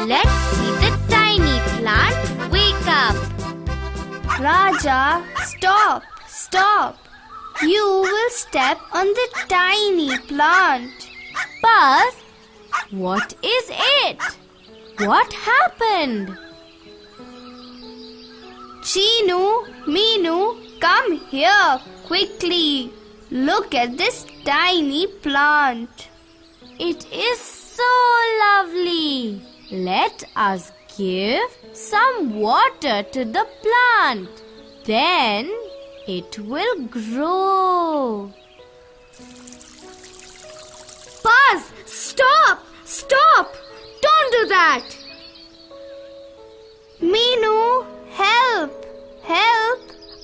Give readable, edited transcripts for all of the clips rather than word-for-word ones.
Let's see the tiny plant wake up. Raja, stop, stop. You will step on the tiny plant. Buzz, what is it? What happened? Chinu, Meenu, come here quickly. Look at this tiny plant. It is so lovely. Let us give some water to the plant. Then it will grow. Buzz, stop, stop. Don't do that. Meenu, help, help.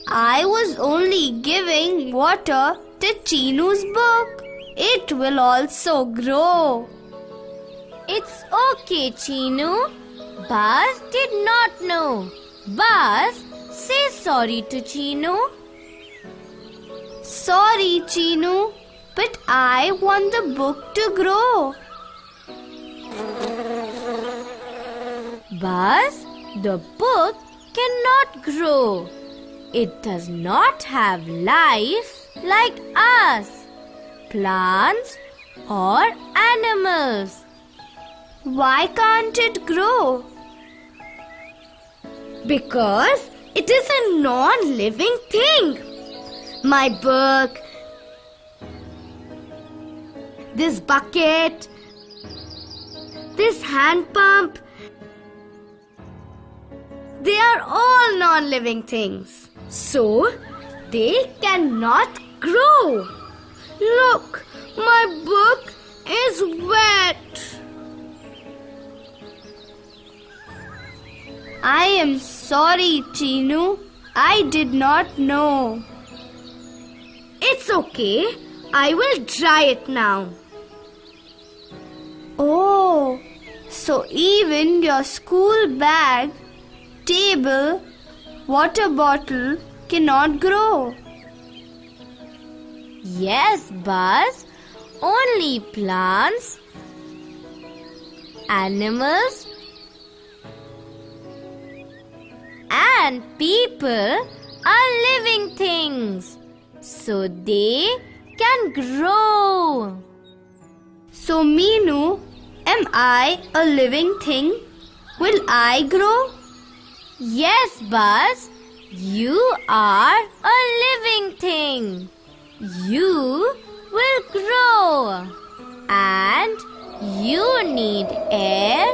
I was only giving water to Chinu's book. It will also grow. It's okay, Chinu. Buzz did not know. Buzz, say sorry to Chinu. Sorry, Chinu, but I want the book to grow. Buzz, the book cannot grow. It does not have life like us, plants or animals. Why can't it grow? Because it is a non-living thing. My book, this bucket, this hand pump, they are all non-living things. So, they cannot grow. Look, my book is wet. I am sorry, Chinu. I did not know. It's okay. I will dry it now. Oh, so even your school bag, table, water bottle cannot grow. Yes, Buzz. Only plants, animals, and people are living things. So they can grow. So, Meenu, am I a living thing? Will I grow? Yes, Buzz. You are a living thing. You will grow. And you need air,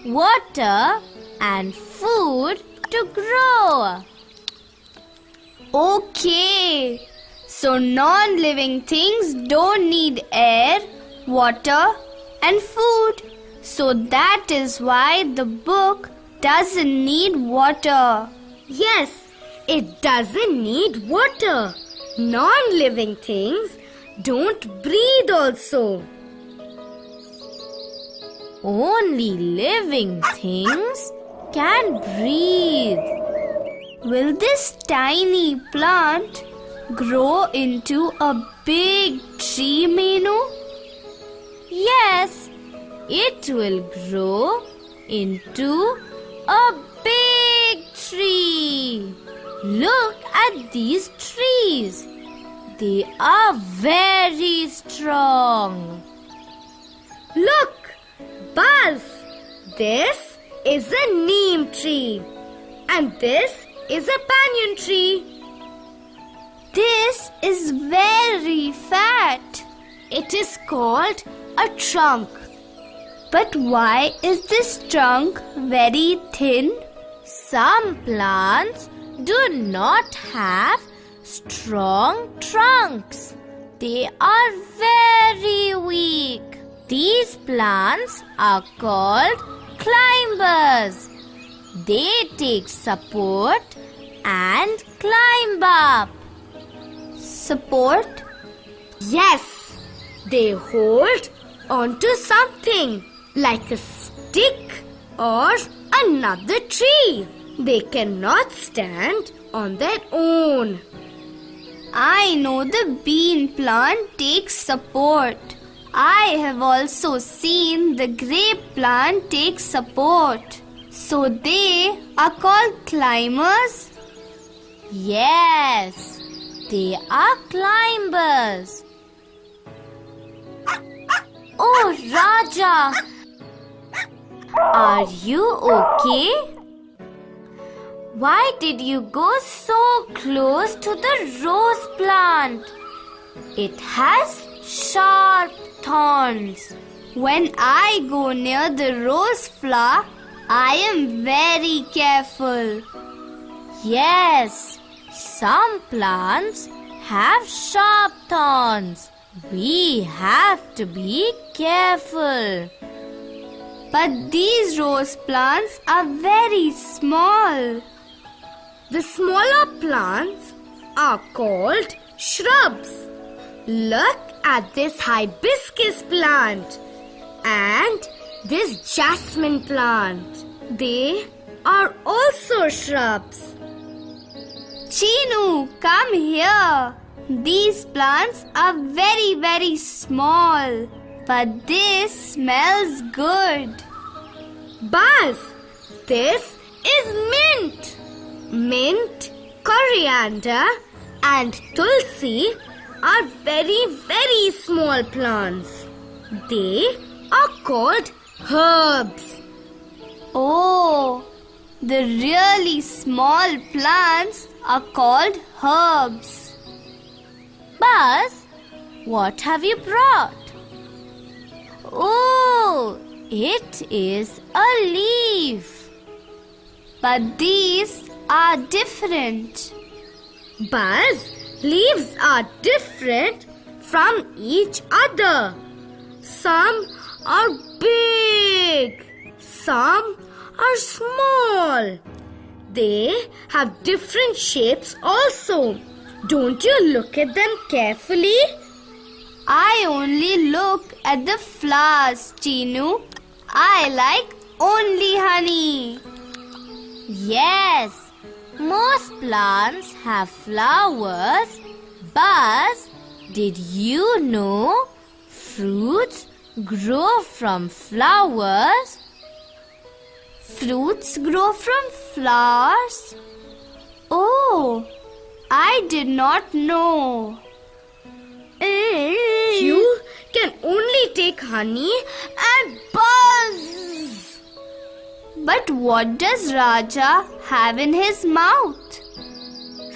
water, and food to grow. Okay. So non-living things don't need air, water, and food. So that is why the book doesn't need water. Yes, it doesn't need water. Non-living things don't breathe also. Only living things can breathe. Will this tiny plant grow into a big tree, Meenu? Yes, it will grow into a big tree. Look at these trees. They are very strong. Look, Buzz, this is a neem tree and this is a banyan tree. This is very fat. It is called a trunk. But why is this trunk very thin? Some plants do not have strong trunks. They are very weak. These plants are called climbers. They take support and climb up. Support? Yes, they hold onto something like a stick or another tree. They cannot stand on their own. I know the bean plant takes support. I have also seen the grape plant take support. So they are called climbers? Yes, they are climbers. Oh, Raja! Are you okay? Why did you go so close to the rose plant? It has sharp thorns. When I go near the rose flower, I am very careful. Yes, some plants have sharp thorns. We have to be careful. But these rose plants are very small. The smaller plants are called shrubs. Look at this hibiscus plant and this jasmine plant. They are also shrubs. Chinu, come here. These plants are very, very small. But this smells good. Buzz, this is mint. Mint, coriander and tulsi are very, very small plants. They are called herbs. Oh, the really small plants are called herbs. Buzz, what have you brought? Oh, it is a leaf. But these are different. Buzz, leaves are different from each other. Some are big, some are small. They have different shapes also. Don't you look at them carefully? I only look at the flowers, Chinu. I like only honey. Yes, most plants have flowers. Buzz, did you know fruits grow from flowers? Fruits grow from flowers? Oh, I did not know. You can only take honey and buzz. But what does Raja have in his mouth?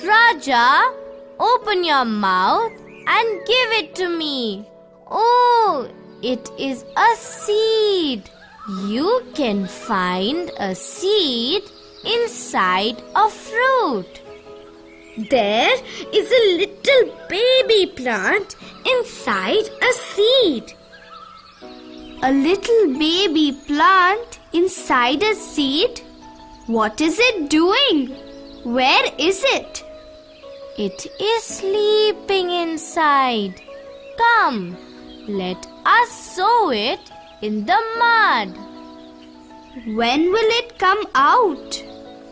Raja, open your mouth and give it to me. Oh, it is a seed. You can find a seed inside a fruit. There is a little baby plant inside a seed. A little baby plant inside a seed? What is it doing? Where is it? It is sleeping inside. Come, let us sow it in the mud. When will it come out?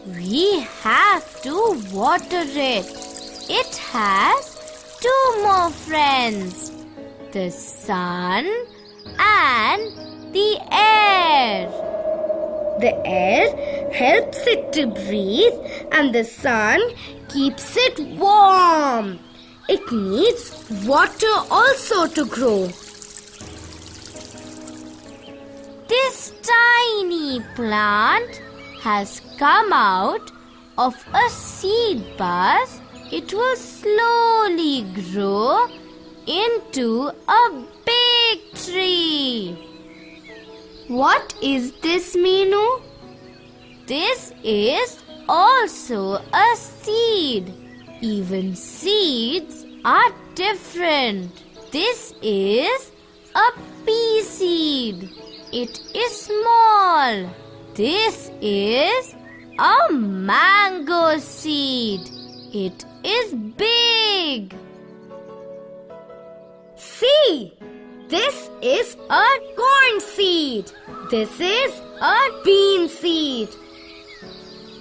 We have to water it. It has two more friends, the sun and the air. The air helps it to breathe and the sun keeps it warm. It needs water also to grow. This tiny plant has come out of a seed. Buzz. It will slowly grow into a big tree. What is this, Meenu? This is also a seed. Even seeds are different. This is a pea seed. It is small. This is a mango seed. It is big. See, this is a corn seed. This is a bean seed.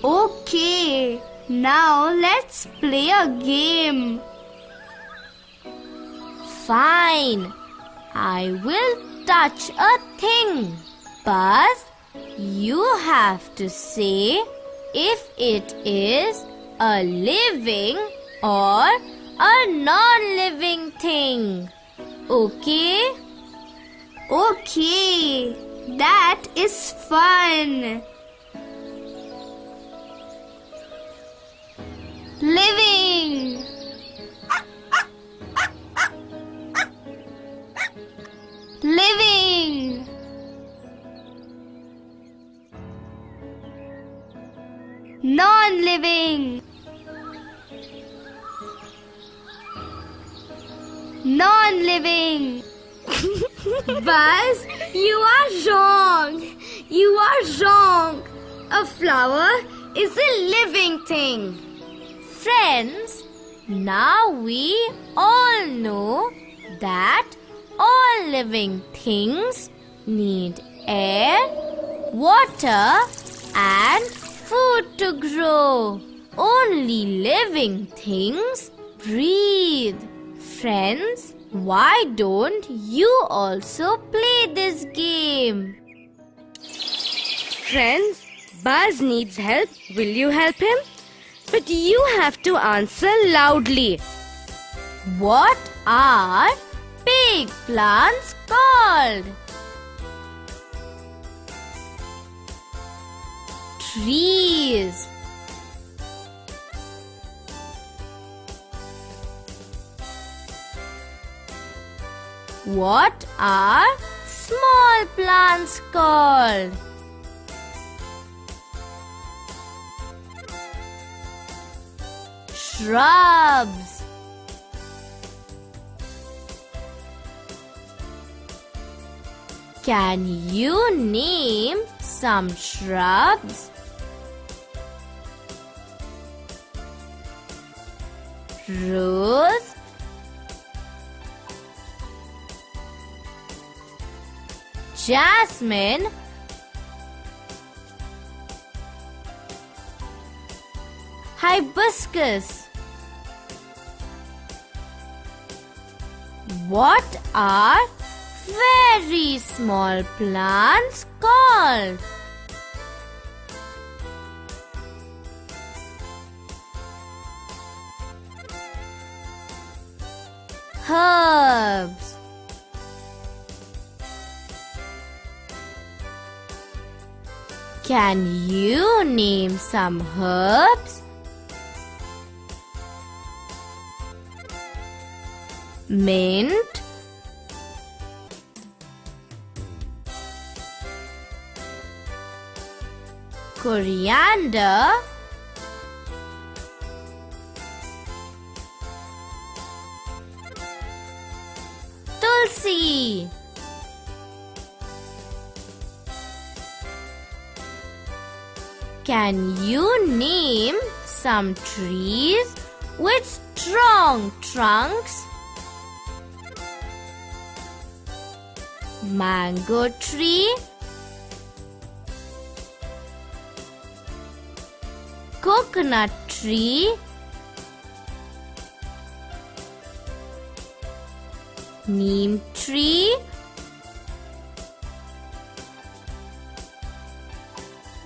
Okay, now let's play a game. Fine. I will touch a thing. Buzz, you have to say if it is a living or a non-living thing. Okay? Okay, that is fun. Living. Living. Non-living. Non-living. Buzz, you are wrong. You are wrong. A flower is a living thing. Friends, now we all know that all living things need air, water, and food to grow. Only living things breathe. Friends, why don't you also play this game? Friends, Buzz needs help. Will you help him? But you have to answer loudly. What are big plants called? Trees. What are small plants called? Shrubs. Can you name some shrubs? Rose, jasmine, hibiscus. What are very small plants called? Herbs. Can you name some herbs? Mint, coriander, tulsi. Can you name some trees with strong trunks? Mango tree, coconut tree, neem tree,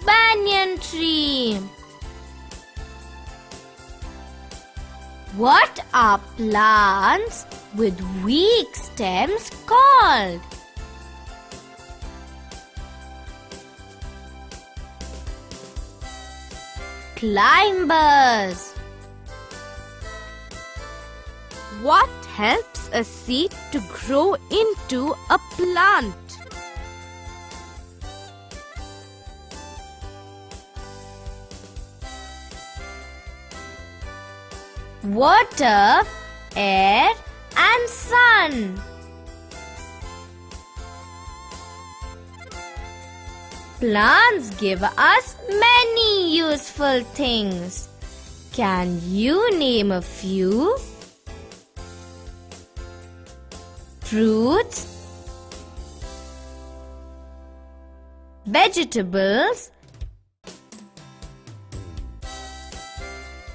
banyan tree. What are plants with weak stems called? Climbers. What helps a seed to grow into a plant? Water, air, and sun. Plants give us many useful things. Can you name a few? Fruits, vegetables,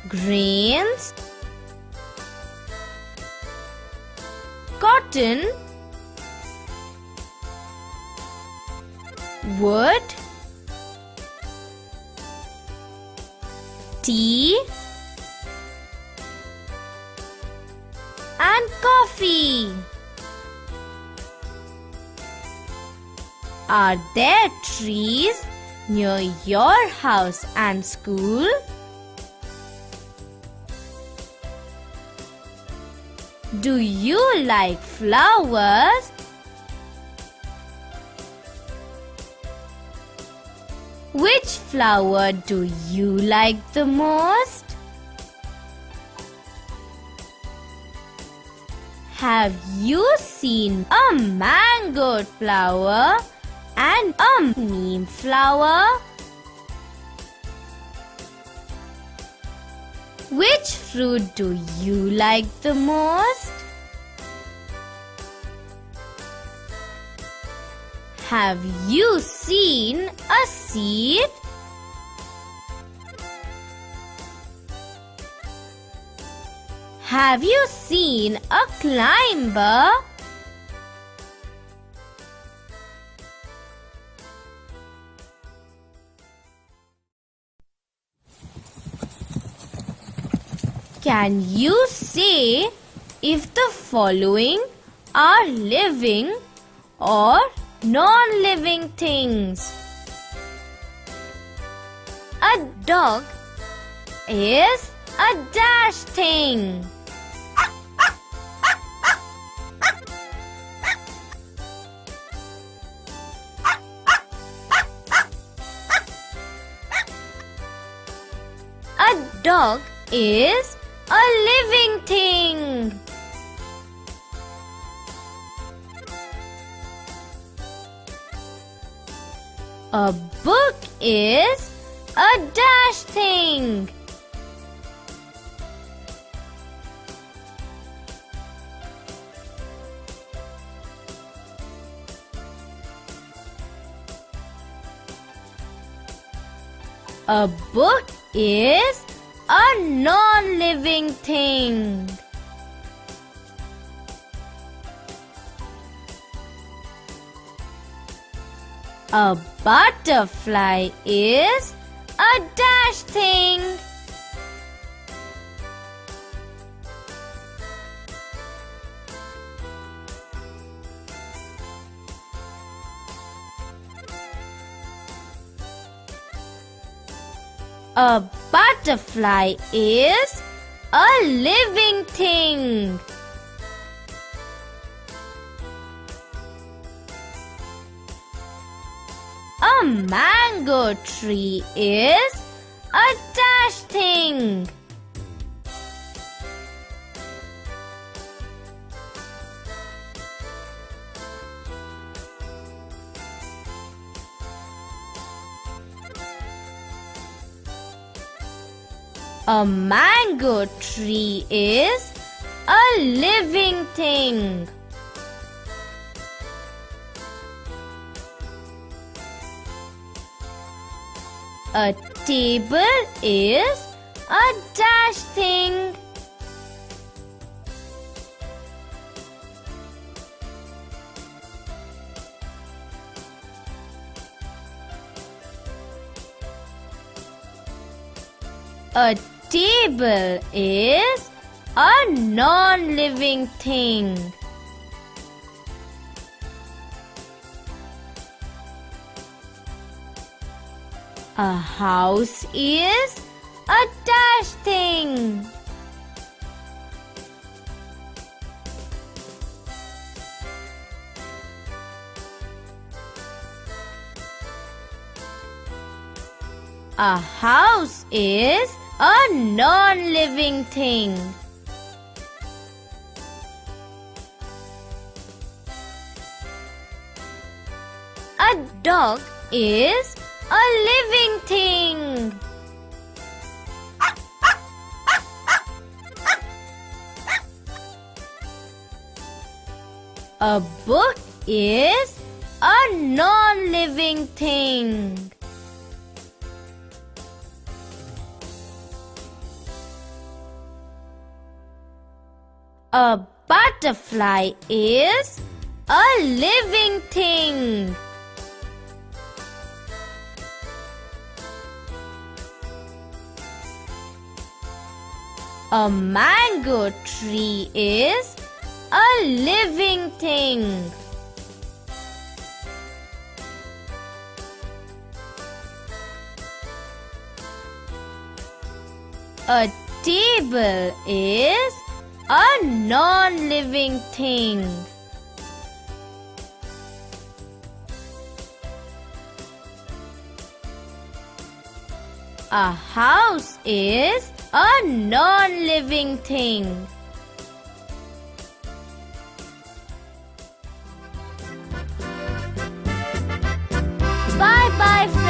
grains, cotton, wood, tea, and coffee. Are there trees near your house and school? Do you like flowers? Which flower do you like the most? Have you seen a mango flower and a neem flower? Which fruit do you like the most? Have you seen a seed? Have you seen a climber? Can you say if the following are living or non-living things? A dog Is a dash thing. A dog Is a living thing. A book is a dash thing. A book is a non-living thing. A butterfly is a dash thing. A butterfly is a living thing. A mango tree is a dash thing. A mango tree is a living thing. A table is a dash thing. A table is a non-living thing. A house is a dash thing. A house is a non-living thing. A dog Is a living thing. A book is a non-living thing. A butterfly is a living thing. A mango tree is a living thing. A table is a non-living thing. A house is a non-living thing. Bye-bye, friends.